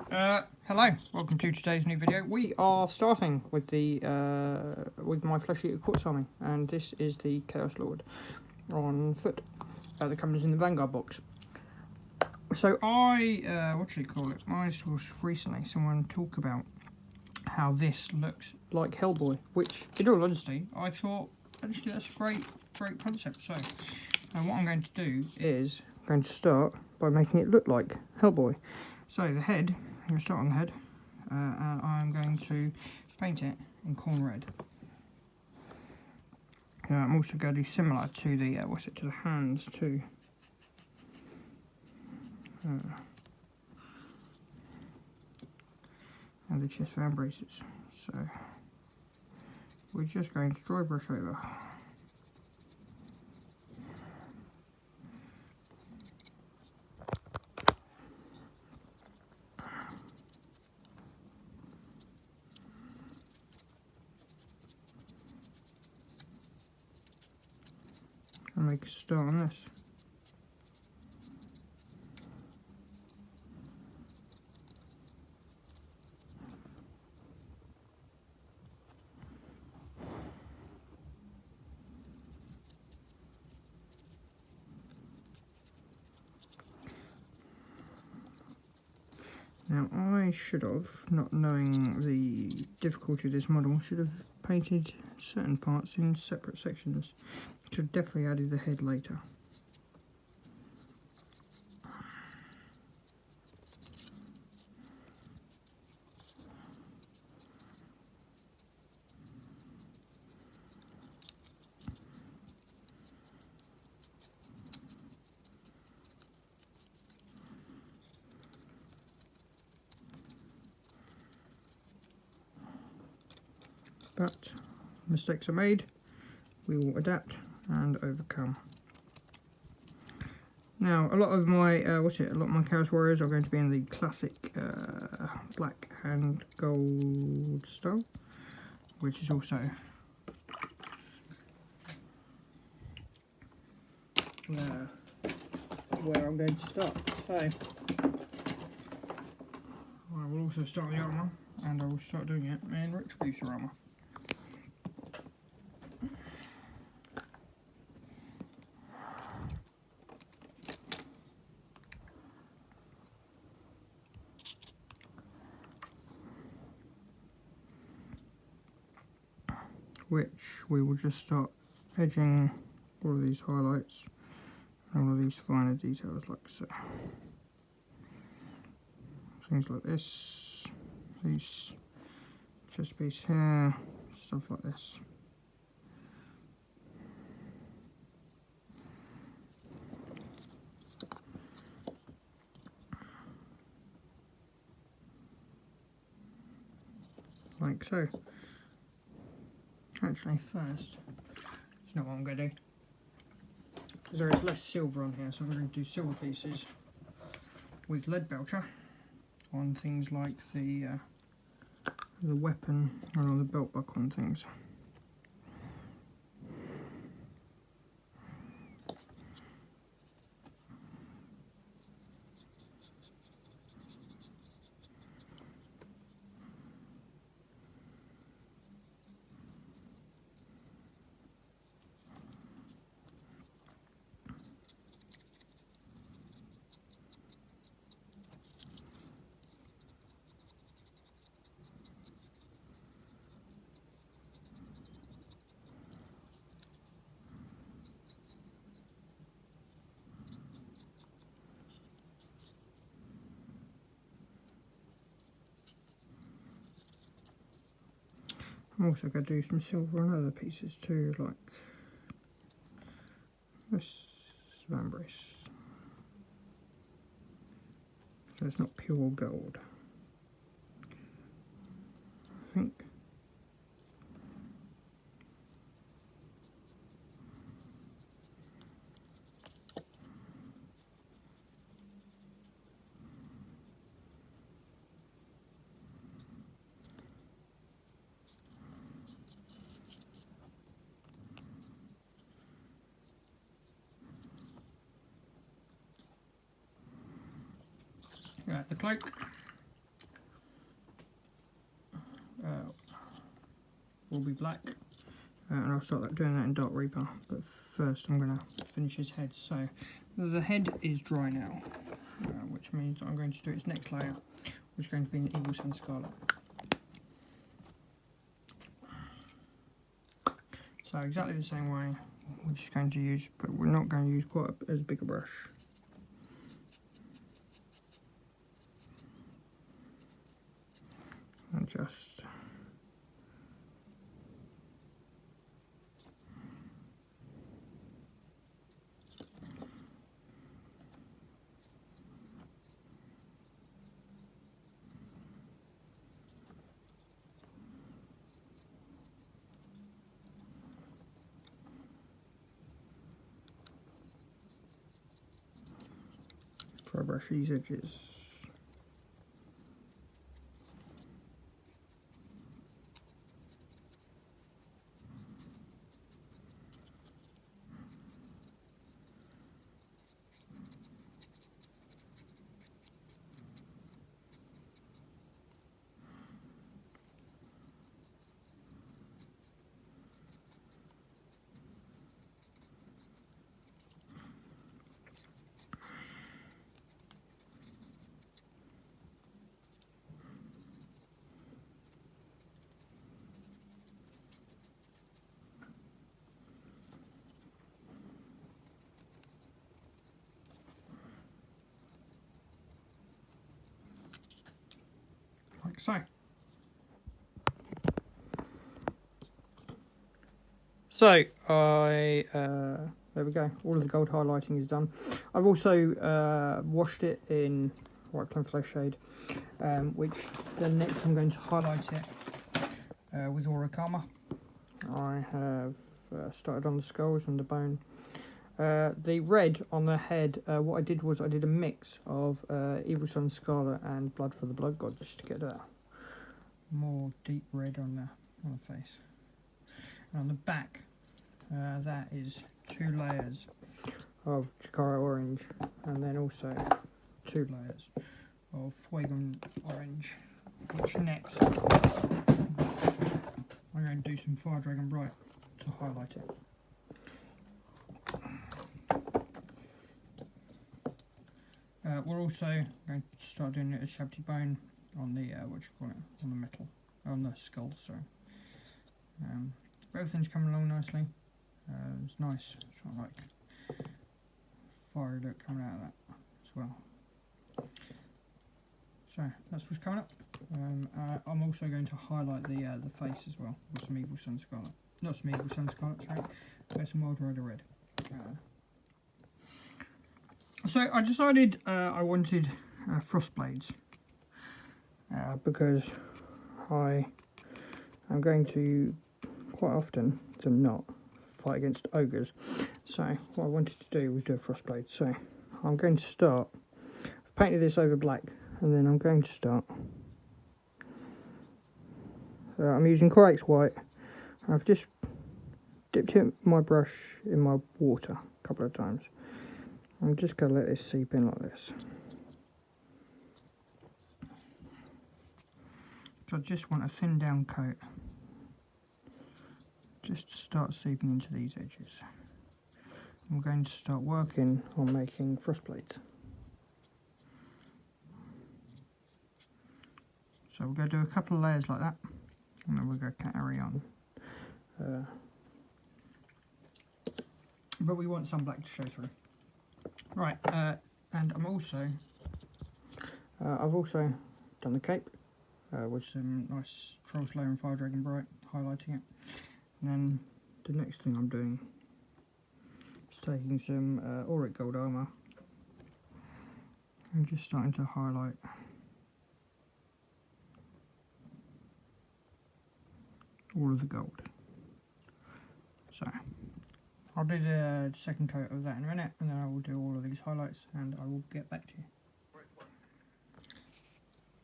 Hello, welcome to today's new video. We are starting with the with my Flesh Eater Quartz army, and this is the Chaos Lord on foot that comes in the Vanguard box. So what should you call it? I saw recently someone talk about how this looks like Hellboy, which, in all honesty, I thought actually that's a great concept. So, what I'm going to do is I'm going to start by making it look like Hellboy. So the head, I'm going to start on the head, and I'm going to paint it in corn red. I'm also going to do similar to the to the hands too. And the chest fan braces. So we're just going to dry brush over. And make a start on this. Now I should have, not knowing the difficulty of this model, should have painted certain parts in separate sections. Should have definitely added the head later. But mistakes are made, we will adapt and overcome. Now, a lot of my Chaos Warriors are going to be in the classic black and gold style, which is also where I'm going to start. So I will also start the armour, and I will start doing it in Retributor armour. Which we will just start edging all of these highlights and all of these finer details like so. Things like this, these chest piece here, stuff like this. Like so. Actually, first, it's not what I'm going to do, because there is less silver on here, so I'm going to do silver pieces with lead belcher on things like the weapon and on the belt buckle and things. I'm also going to do some silver on other pieces too, like this van brace. So it's not pure gold, I think. The cloak will be black, and I'll start doing that in Dark Reaper. But first I'm going to finish his head. So the head is dry now, which means I'm going to do its next layer, which is going to be an Evil Sun Scarlet. So exactly the same way, we're just going to use, but we're not going to use quite as big a brush. And just try to brush these edges. Like so. So there we go, all of the gold highlighting is done. I've also washed it in white plum flesh shade, which then next I'm going to highlight it with auric armour. I have started on the skulls and the bone. The red on the head, what I did was I did a mix of Evil Sun Scarlet and Blood for the Blood God, just to get a more deep red on the face. And on the back, that is 2 layers of Chikara orange, and then also 2 layers of Fuegon orange, which next I'm going to do some Fire Dragon Bright to highlight it. We're also going to start doing a shabby bone on the on the metal, on the skull. Sorry. Everything's coming along nicely. It's nice, sort of like fiery look coming out of that as well. So that's what's coming up. I'm also going to highlight the face as well with some Evil Sun Scarlet. Not some Evil Sun Scarlet, sorry, but some Wild Rider Red. So I decided I wanted frost blades because I am going to quite often, to not, fight against ogres. So what I wanted to do was do a frost blade. So I'm going to start, I've painted this over black, and then I'm going to start. I'm using Corax white. I've just dipped my brush in my water a couple of times. I'm just going to let this seep in like this. So I just want a thin down coat, just to start seeping into these edges. I'm going to start working on making frost blades. So we're going to do a couple of layers like that, and then we're going to carry on. But we want some black to show through. Right, and I've also done the cape with some nice Troll Slayer and Fire Dragon Bright, highlighting it. And then the next thing I'm doing is taking some auric gold armour and just starting to highlight all of the gold. So I'll do the second coat of that in a minute, and then I will do all of these highlights and I will get back to you.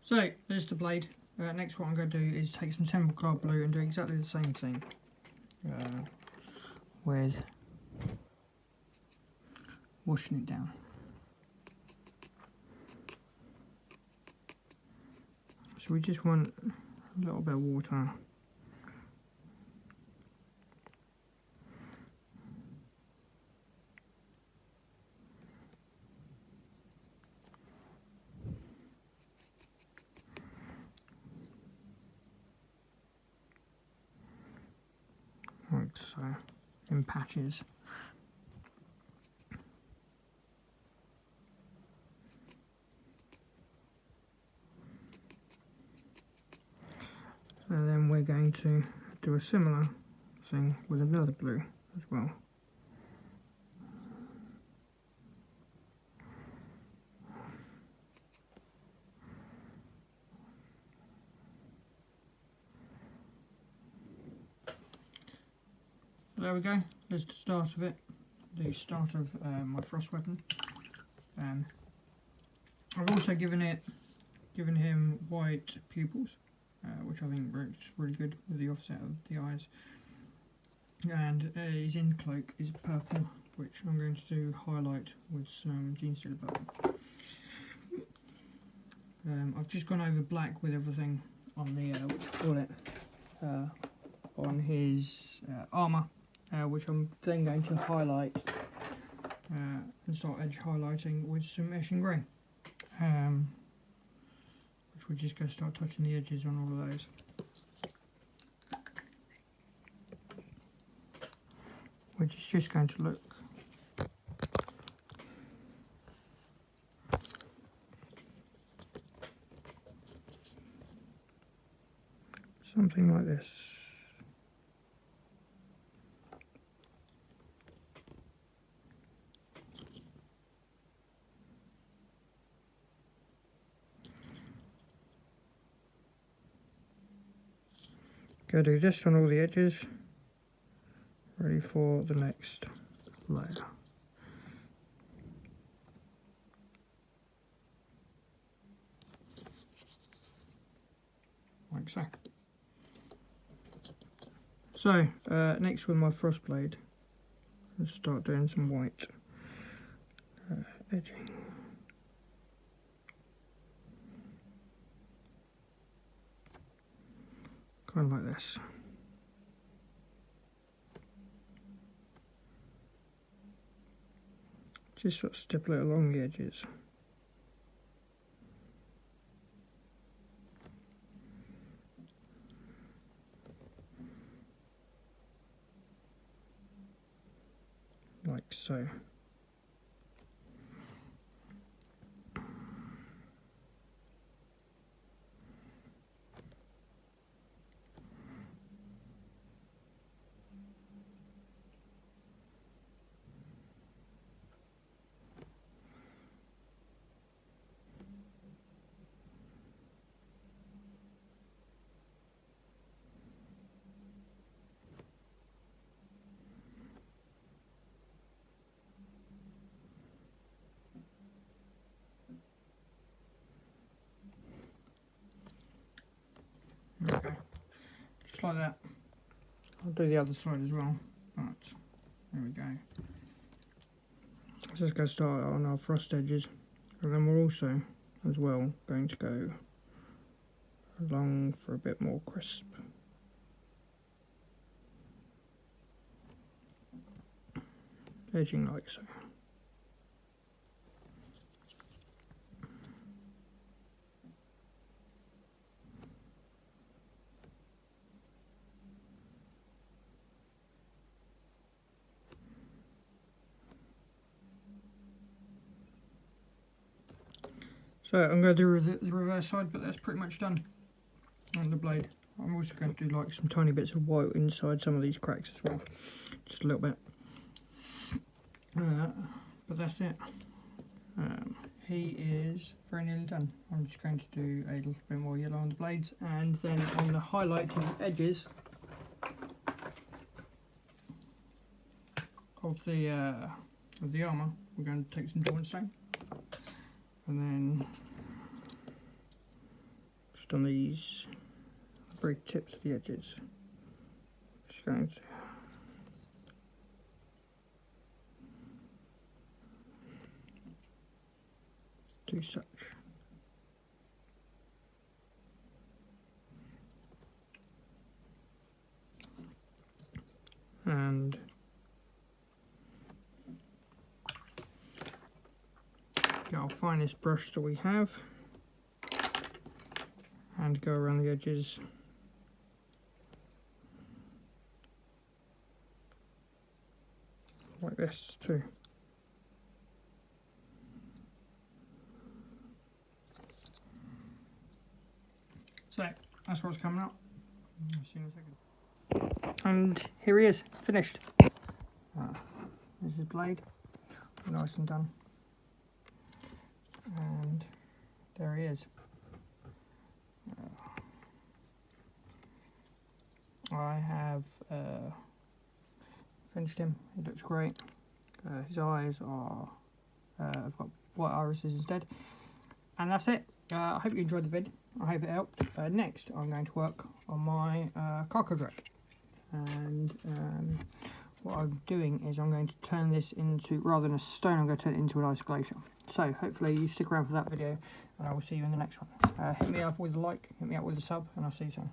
So there's the blade. Next what I'm going to do is take some Temple Cloud Blue and do exactly the same thing with washing it down. So we just want a little bit of water so in patches. And then we're going to do a similar thing with another blue as well. There we go, there's the start of it, the start of my frost weapon. I've also given him white pupils, which I think works really good with the offset of the eyes. And his in cloak is purple, which I'm going to highlight with some Gene Stealer purple. I've just gone over black with everything on the on his armour. Which I'm then going to highlight and start edge highlighting with some Eshin Grey, which we're just going to start touching the edges on all of those. Which is just going to look something like this. Go do this on all the edges, ready for the next layer. Like so. So, next with my frost blade, let's start doing some white edging. Kind of like this. Just sort of stipple it along the edges. Like so. Okay, just like that. I'll do the other side as well, but there we go. So let's go start on our frost edges, and then we're also, as well, going to go along for a bit more crisp. Edging like so. So I'm going to do the reverse side, but that's pretty much done on the blade. I'm also going to do like some tiny bits of white inside some of these cracks as well, just a little bit. But that's it. He is very nearly done. I'm just going to do a little bit more yellow on the blades, and then on the highlighting edges of the armour, we're going to take some Dawn Stone, and then just on these very tips of the edges, just going to do such. And get our finest brush that we have and go around the edges like this too. So that's what's coming up. See you in a second. And here he is, finished. This is blade, nice and done. And there he is. I have finished him. He looks great. His eyes are I've got white irises instead. And that's it. I hope you enjoyed the vid. I hope it helped. Next, I'm going to work on my cargo wreck. And what I'm doing is I'm going to turn this into, rather than a stone, I'm going to turn it into an ice glacier. So hopefully you stick around for that video, and I will see you in the next one. Hit me up with a like, hit me up with a sub, and I'll see you soon.